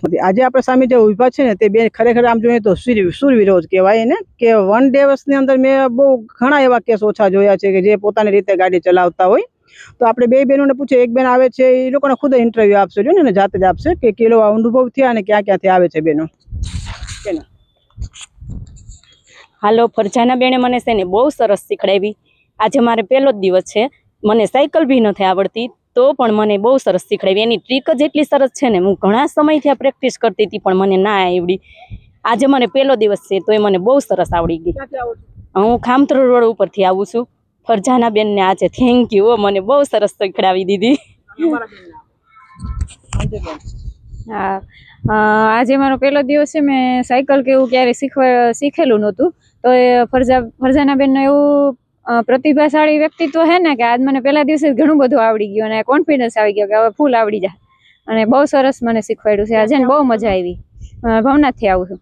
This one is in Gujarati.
આજે આપણે સામે જે ઊભા છે ને તે બે ખરેખર આમ જોઈએ તો સુરવીરો જ કહેવાય ને કે 1 દિવસની અંદર મેં બહુ ઘણા એવા કેસ ઓછા જોયા છે કે જે પોતાની રીતે ગાડી ચલાવતા હોય। તો આપણે બે બહેનોને પૂછે, એક બેન આવે છે એ લોકોને ખુદ ઇન્ટરવ્યુ આપશે જો ને જાતે જ આપશે કે કેવો અનુભવ થયા અને ક્યાં ક્યાંથી આવે છે બેનો। હાલો, ફરજાના બેને મને છે ને બહુ સરસ શીખડાવી। આજે મારે પહેલો જ દિવસ છે, મને સાયકલ બી નથી આવડતી તો પણ મને બહુ સરસ શીખડાવી। એની ટ્રીક જ એટલી સરસ છે ને, હું ઘણા સમયથી આ પ્રેક્ટિસ કરતી હતી પણ મને ના આવડી। આજે મને પહેલો દિવસ છે તો એ મને બહુ સરસ આવડી ગઈ। હું ખામતરો રોડ ઉપરથી આવું છું। ફરજાના બેનને આજે થેન્ક યુ, મને બહુ સરસ શીખડાવી દીધી। હા, આજે મારો પહેલો દિવસ છે। મેં સાયકલ કે એવું ક્યારે શીખેલું નહોતું, તો એ ફરજાના બેનનો એવું પ્રતિભાશાળી વ્યક્તિત્વ છે ને કે આજ મને પહેલા દિવસે ઘણું બધું આવડી ગયું અને કોન્ફિડન્સ આવી ગયો કે હવે ફૂલ આવડી જાય। અને બહુ સરસ મને શીખવાડ્યું છે આજે, બહુ મજા આવી। ભવનાથથી આવું છું।